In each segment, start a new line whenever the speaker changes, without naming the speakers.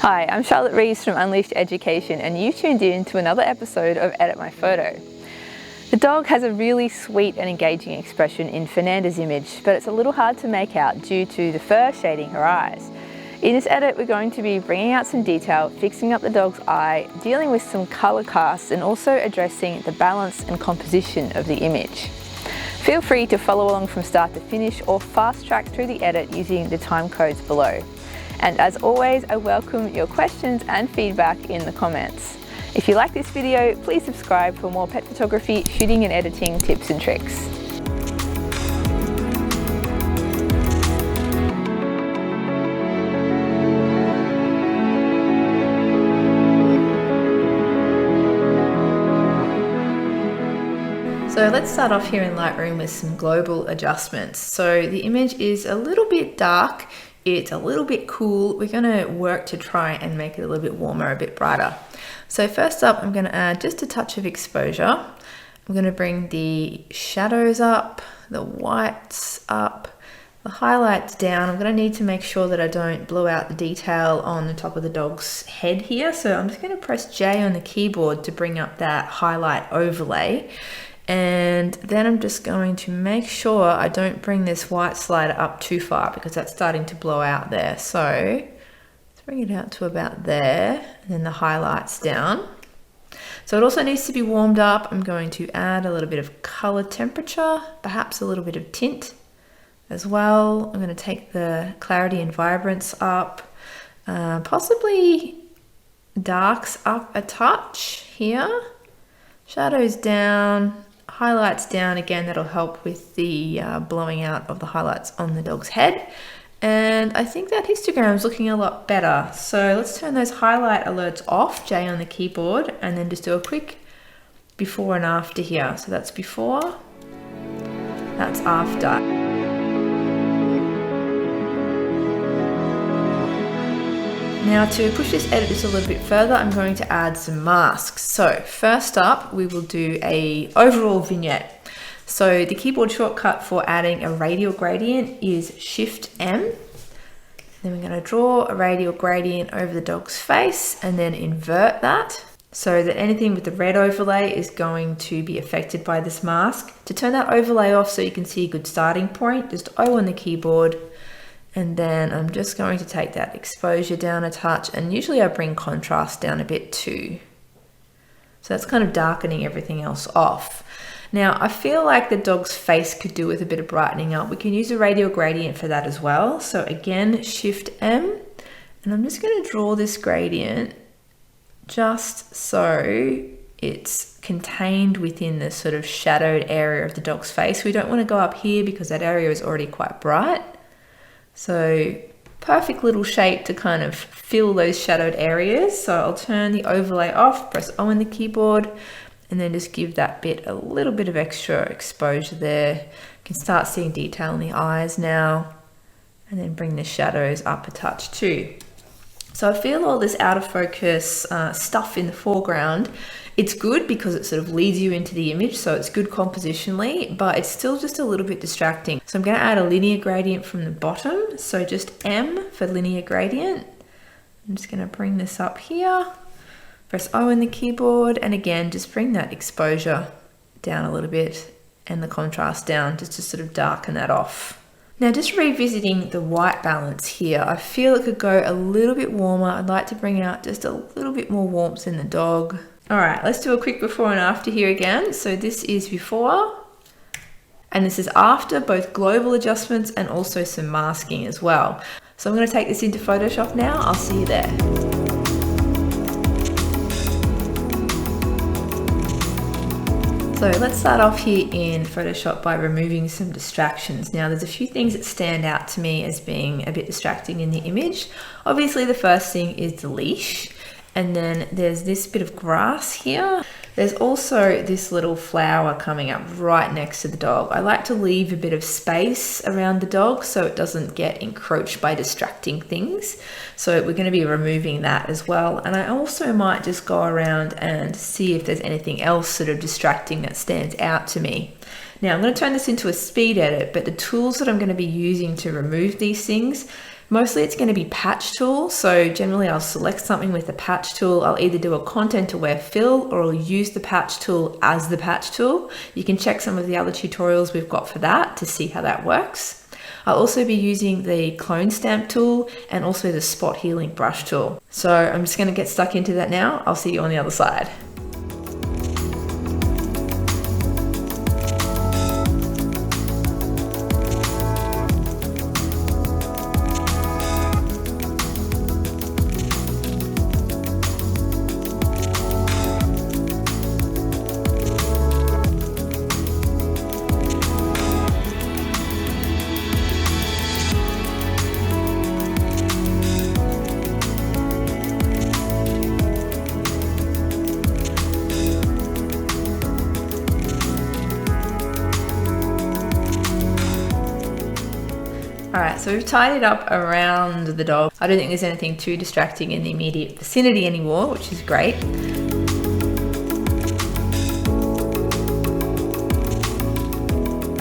Hi, I'm Charlotte Reeves from Unleashed Education, and you tuned in to another episode of Edit My Photo. The dog has a really sweet and engaging expression in Fernanda's image, but it's a little hard to make out due to the fur shading her eyes. In this edit, we're going to be bringing out some detail, fixing up the dog's eye, dealing with some colour casts, and also addressing the balance and composition of the image. Feel free to follow along from start to finish or fast track through the edit using the time codes below. And as always, I welcome your questions and feedback in the comments. If you like this video, please subscribe for more pet photography, shooting and editing tips and tricks. So let's start off here in Lightroom with some global adjustments. So the image is a little bit dark. It's a little bit cool. We're going to work to try and make it a little bit warmer, a bit brighter. So first up, I'm going to add just a touch of exposure. I'm going to bring the shadows up, the whites up, the highlights down. I'm going to need to make sure that I don't blow out the detail on the top of the dog's head here. So I'm just going to press J on the keyboard to bring up that highlight overlay. And then I'm just going to make sure I don't bring this white slider up too far because that's starting to blow out there. So let's bring it out to about there, and then the highlights down. So it also needs to be warmed up. I'm going to add a little bit of color temperature, perhaps a little bit of tint as well. I'm going to take the clarity and vibrance up, possibly darks up a touch here, shadows down, highlights down. Again, that'll help with the blowing out of the highlights on the dog's head. And I think that histogram is looking a lot better. So let's turn those highlight alerts off, J on the keyboard, and then just do a quick before and after here. So that's before, that's after. Now to push this edit just a little bit further, I'm going to add some masks. So first up, we will do a overall vignette. So the keyboard shortcut for adding a radial gradient is Shift M. Then we're going to draw a radial gradient over the dog's face and then invert that so that anything with the red overlay is going to be affected by this mask. To turn that overlay off so you can see a good starting point, just O on the keyboard. And then I'm just going to take that exposure down a touch, and usually I bring contrast down a bit too. So that's kind of darkening everything else off. Now I feel like the dog's face could do with a bit of brightening up. We can use a radial gradient for that as well. So again, Shift M, and I'm just going to draw this gradient just so it's contained within the sort of shadowed area of the dog's face. We don't want to go up here because that area is already quite bright. So perfect little shape to kind of fill those shadowed areas. So I'll turn the overlay off, press O on the keyboard, and then just give that bit a little bit of extra exposure there. You can start seeing detail in the eyes now, and then bring the shadows up a touch too. So I feel all this out of focus stuff in the foreground, it's good because it sort of leads you into the image, so it's good compositionally, but it's still just a little bit distracting. So I'm going to add a linear gradient from the bottom, so just M for linear gradient. I'm just going to bring this up here, press O on the keyboard, and again, just bring that exposure down a little bit and the contrast down just to sort of darken that off. Now just revisiting the white balance here, I feel it could go a little bit warmer. I'd like to bring out just a little bit more warmth in the dog. All right, let's do a quick before and after here again. So this is before, and this is after, both global adjustments and also some masking as well. So I'm going to take this into Photoshop now. I'll see you there. So let's start off here in Photoshop by removing some distractions. Now there's a few things that stand out to me as being a bit distracting in the image. Obviously the first thing is the leash. And then there's this bit of grass here. There's also this little flower coming up right next to the dog. I like to leave a bit of space around the dog so it doesn't get encroached by distracting things. So we're going to be removing that as well. And I also might just go around and see if there's anything else sort of distracting that stands out to me. Now I'm going to turn this into a speed edit, but the tools that I'm going to be using to remove these things Mostly it's going to be patch tool. So generally I'll select something with the patch tool. I'll either do a content aware fill or I'll use the patch tool as the patch tool. You can check some of the other tutorials we've got for that to see how that works. I'll also be using the clone stamp tool and also the spot healing brush tool. So I'm just going to get stuck into that now. I'll see you on the other side. Alright, so we've tied it up around the dog. I don't think there's anything too distracting in the immediate vicinity anymore, which is great.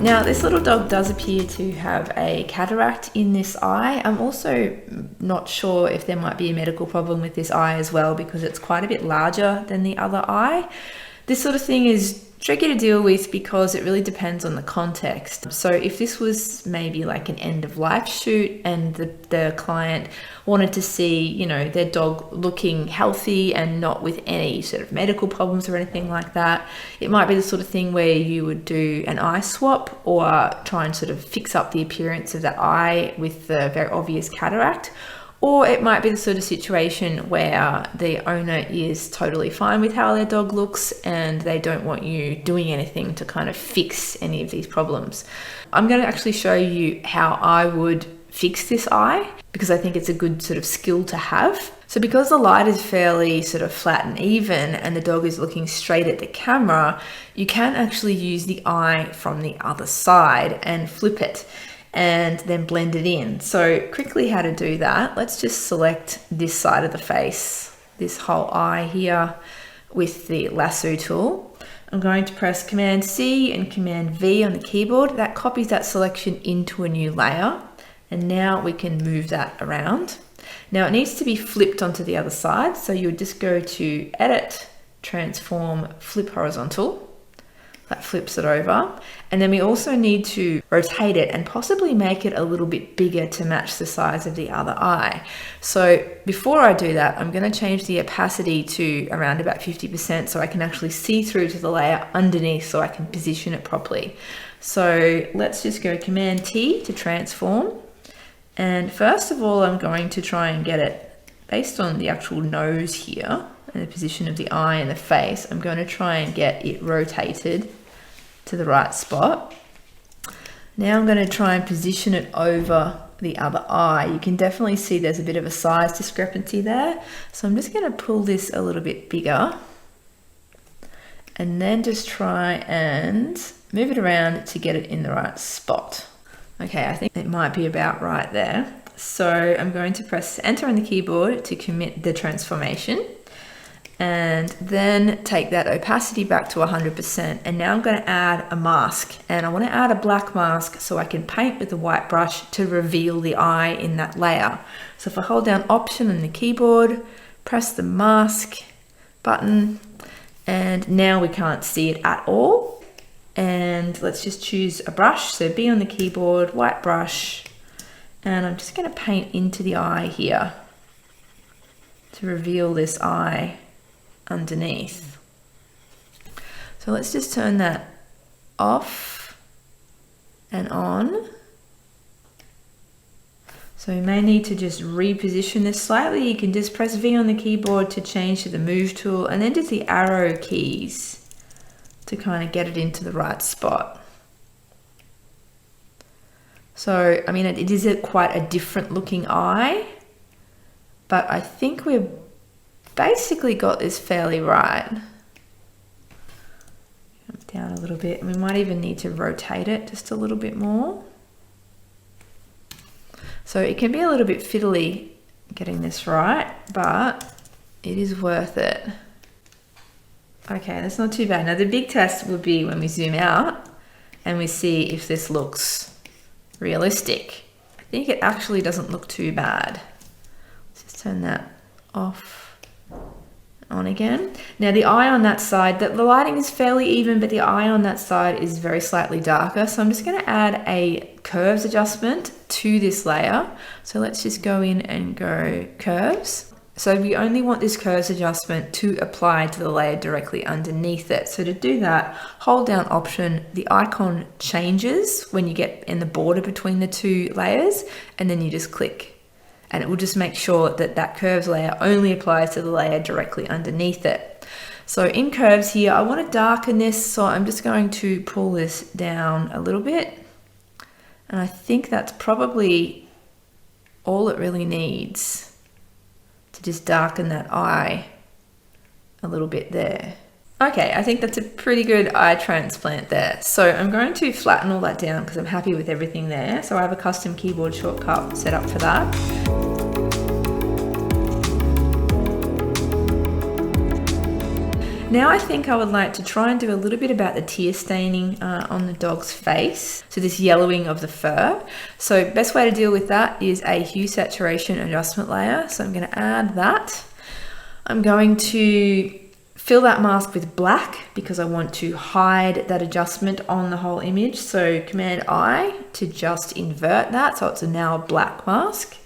Now, this little dog does appear to have a cataract in this eye. I'm also not sure if there might be a medical problem with this eye as well, because it's quite a bit larger than the other eye. This sort of thing is tricky to deal with because it really depends on the context. So if this was maybe like an end of life shoot and the client wanted to see, you know, their dog looking healthy and not with any sort of medical problems or anything like that, it might be the sort of thing where you would do an eye swap or try and sort of fix up the appearance of that eye with the very obvious cataract. Or it might be the sort of situation where the owner is totally fine with how their dog looks and they don't want you doing anything to kind of fix any of these problems. I'm going to actually show you how I would fix this eye because I think it's a good sort of skill to have. So because the light is fairly sort of flat and even and the dog is looking straight at the camera, you can actually use the eye from the other side and flip it and then blend it in. So quickly how to do that, let's just select this side of the face, this whole eye here with the lasso tool. I'm going to press Command C and Command V on the keyboard. That copies that selection into a new layer. And now we can move that around. Now it needs to be flipped onto the other side. So you would just go to Edit, Transform, Flip Horizontal. That flips it over. And then we also need to rotate it and possibly make it a little bit bigger to match the size of the other eye. So before I do that, I'm going to change the opacity to around about 50% so I can actually see through to the layer underneath so I can position it properly. So let's just go Command T to transform. And first of all, I'm going to try and get it based on the actual nose here and the position of the eye and the face. I'm going to try and get it rotated to the right spot. Now I'm going to try and position it over the other eye. You can definitely see there's a bit of a size discrepancy there. So I'm just going to pull this a little bit bigger and then just try and move it around to get it in the right spot. Okay, I think it might be about right there. So I'm going to press Enter on the keyboard to commit the transformation. And then take that opacity back to 100%. And now I'm going to add a mask. And I want to add a black mask so I can paint with the white brush to reveal the eye in that layer. So if I hold down Option on the keyboard, press the mask button, and now we can't see it at all. And let's just choose a brush. So B on the keyboard, white brush, and I'm just going to paint into the eye here to reveal this eye underneath. So let's just turn that off and on. So you may need to just reposition this slightly. You can just press V on the keyboard to change to the move tool and then just the arrow keys to kind of get it into the right spot. So, I mean, it is quite a different looking eye, but I think we've basically got this fairly right. Down a little bit, and we might even need to rotate it just a little bit more. So it can be a little bit fiddly getting this right, but it is worth it. Okay, that's not too bad. Now the big test would be when we zoom out and we see if this looks realistic. I think it actually doesn't look too bad. Let's just turn that off, on again. Now the eye on that side, the lighting is fairly even, but the eye on that side is very slightly darker. So I'm just going to add a curves adjustment to this layer. So let's just go in and go curves. So we only want this curves adjustment to apply to the layer directly underneath it. So to do that, hold down Option, the icon changes when you get in the border between the two layers, and then you just click. And it will just make sure that that curves layer only applies to the layer directly underneath it. So in curves here, I want to darken this, so I'm just going to pull this down a little bit. And I think that's probably all it really needs to just darken that eye a little bit there. Okay, I think that's a pretty good eye transplant there. So I'm going to flatten all that down because I'm happy with everything there. So I have a custom keyboard shortcut set up for that. Now I think I would like to try and do a little bit about the tear staining on the dog's face. So this yellowing of the fur. So best way to deal with that is a hue saturation adjustment layer. So I'm going to add that. I'm going to fill that mask with black because I want to hide that adjustment on the whole image. So Command I to just invert that. So it's now a black mask.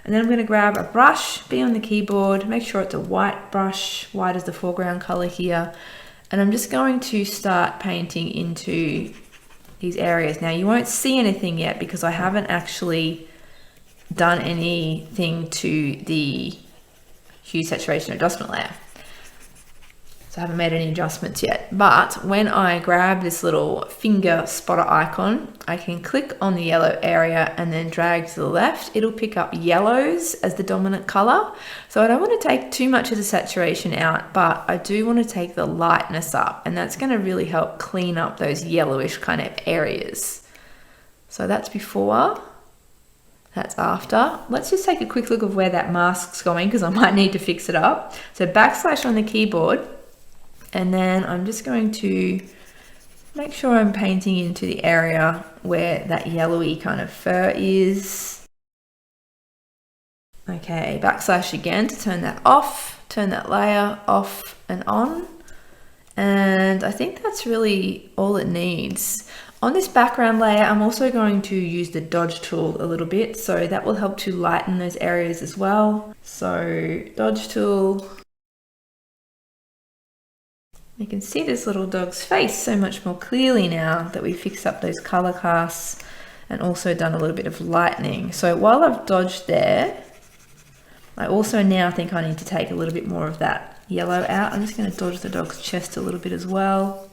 And then I'm going to grab a brush, be on the keyboard, make sure it's a white brush, white is the foreground color here. And I'm just going to start painting into these areas. Now you won't see anything yet because I haven't actually done anything to the hue saturation adjustment layer. So I haven't made any adjustments yet. But when I grab this little finger spotter icon, I can click on the yellow area and then drag to the left. It'll pick up yellows as the dominant color. So I don't want to take too much of the saturation out, but I do want to take the lightness up, and that's going to really help clean up those yellowish kind of areas. So that's before, that's after. Let's just take a quick look of where that mask's going because I might need to fix it up. So backslash on the keyboard. And then I'm just going to make sure I'm painting into the area where that yellowy kind of fur is. Okay, backslash again to turn that off, turn that layer off and on. And I think that's really all it needs. On this background layer, I'm also going to use the dodge tool a little bit. So that will help to lighten those areas as well. So dodge tool. You can see this little dog's face so much more clearly now that we fixed up those color casts and also done a little bit of lightening. So while I've dodged there, I also now think I need to take a little bit more of that yellow out. I'm just going to dodge the dog's chest a little bit as well.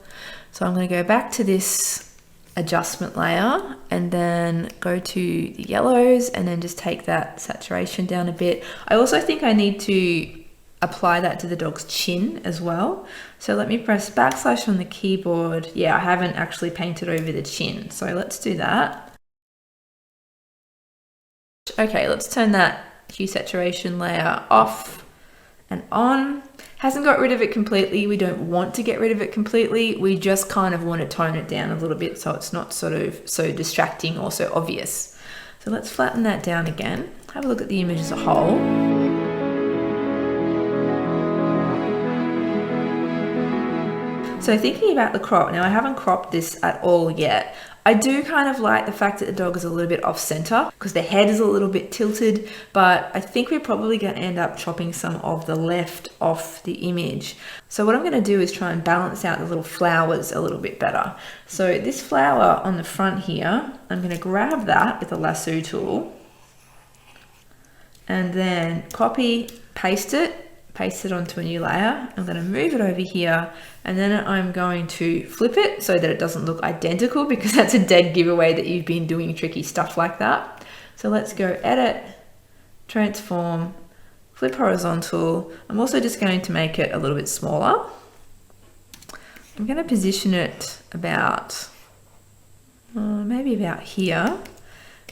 So I'm going to go back to this adjustment layer and then go to the yellows and then just take that saturation down a bit. I also think I need to apply that to the dog's chin as well. So let me press backslash on the keyboard. Yeah, I haven't actually painted over the chin. So let's do that. Okay, let's turn that hue saturation layer off and on. Hasn't got rid of it completely. We don't want to get rid of it completely. We just kind of want to tone it down a little bit so it's not sort of so distracting or so obvious. So let's flatten that down again. Have a look at the image as a whole. So thinking about the crop, now I haven't cropped this at all yet. I do kind of like the fact that the dog is a little bit off center because the head is a little bit tilted, but I think we're probably going to end up chopping some of the left off the image. So what I'm going to do is try and balance out the little flowers a little bit better. So this flower on the front here, I'm going to grab that with a lasso tool and then copy, paste it onto a new layer. I'm going to move it over here and then I'm going to flip it so that it doesn't look identical because that's a dead giveaway that you've been doing tricky stuff like that. So let's go edit, transform, flip horizontal. I'm also just going to make it a little bit smaller. I'm going to position it about maybe about here,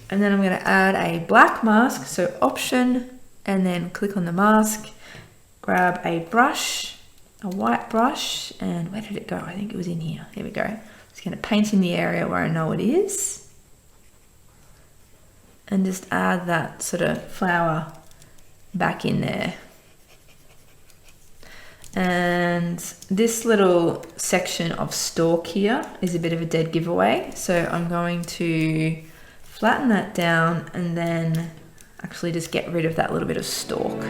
and then I'm going to add a black mask. So option and then click on the mask. Grab a brush, a white brush, and where did it go? I think it was in here. Here we go. Just going to paint in the area where I know it is. and just add that sort of flower back in there. And this little section of stalk here is a bit of a dead giveaway, so I'm going to flatten that down and then actually just get rid of that little bit of stalk.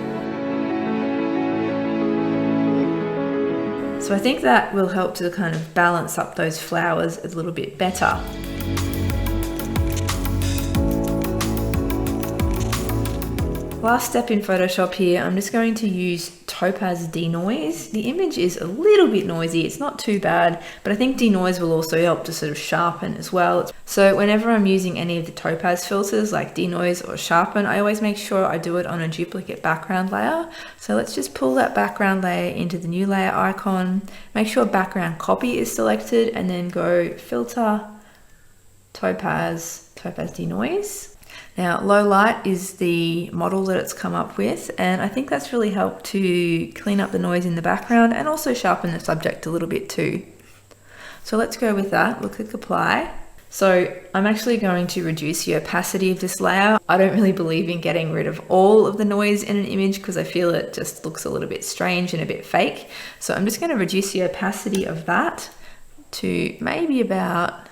So I think that will help to kind of balance up those flowers a little bit better. Last step in Photoshop here, I'm just going to use Topaz DeNoise. The image is a little bit noisy, it's not too bad, but I think DeNoise will also help to sort of sharpen as well. So whenever I'm using any of the Topaz filters like DeNoise or sharpen, I always make sure I do it on a duplicate background layer. So let's just pull that background layer into the new layer icon, make sure background copy is selected, and then go filter, Topaz DeNoise. Now, low light is the model that it's come up with, and I think that's really helped to clean up the noise in the background and also sharpen the subject a little bit too. So let's go with that. We'll click apply. So I'm actually going to reduce the opacity of this layer. I don't really believe in getting rid of all of the noise in an image because I feel it just looks a little bit strange and a bit fake. So I'm just going to reduce the opacity of that to maybe about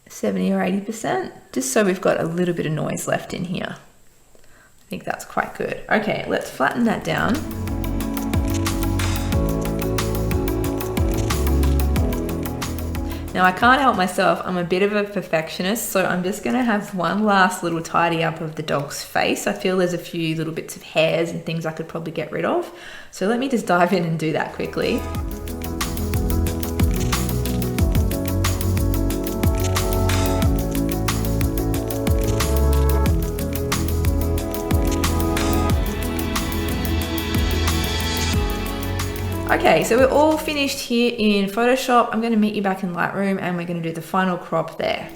70 or 80%, just so we've got a little bit of noise left in here. I think that's quite good. Okay, let's flatten that down. Now I can't help myself, I'm a bit of a perfectionist, so I'm just gonna have one last little tidy up of the dog's face. I feel there's a few little bits of hairs and things I could probably get rid of. So let me just dive in and do that quickly. Okay, so we're all finished here in Photoshop. I'm going to meet you back in Lightroom and we're going to do the final crop there.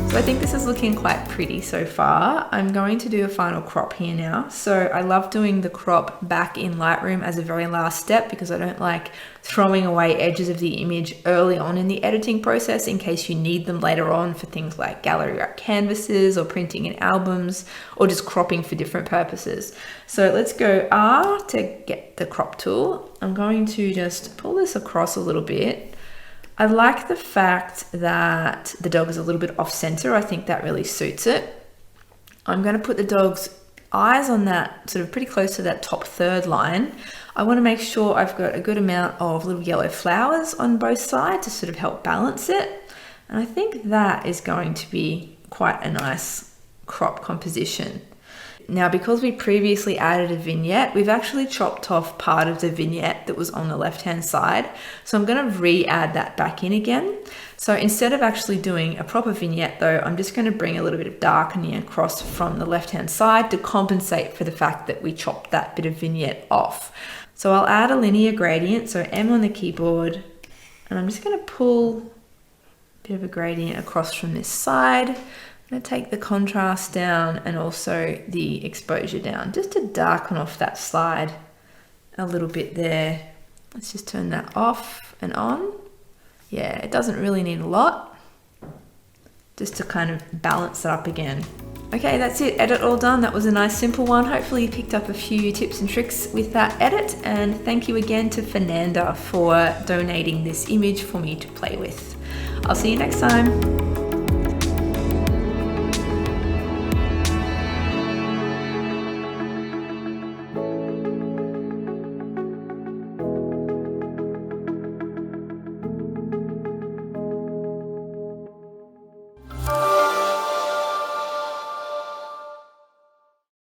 So I think this is looking quite pretty so far. I'm going to do a final crop here now. So I love doing the crop back in Lightroom as a very last step because I don't like throwing away edges of the image early on in the editing process in case you need them later on for things like gallery wrap canvases or printing in albums or just cropping for different purposes. So let's go R to get the crop tool. I'm going to just pull this across a little bit. I like the fact that the dog is a little bit off center. I think that really suits it. I'm going to put the dog's eyes on that sort of pretty close to that top third line. I want to make sure I've got a good amount of little yellow flowers on both sides to sort of help balance it. And I think that is going to be quite a nice crop composition. Now, because we previously added a vignette, we've actually chopped off part of the vignette that was on the left-hand side. So I'm going to re-add that back in again. So instead of actually doing a proper vignette though, I'm just going to bring a little bit of darkening across from the left-hand side to compensate for the fact that we chopped that bit of vignette off. So I'll add a linear gradient, so M on the keyboard, and I'm just going to pull a bit of a gradient across from this side. I'm going to take the contrast down and also the exposure down just to darken off that slide a little bit there. Let's just turn that off and on. Yeah, it doesn't really need a lot, just to kind of balance it up again. Okay, that's it, edit all done. That was a nice simple one. Hopefully you picked up a few tips and tricks with that edit, and thank you again to Fernanda for donating this image for me to play with. I'll see you next time.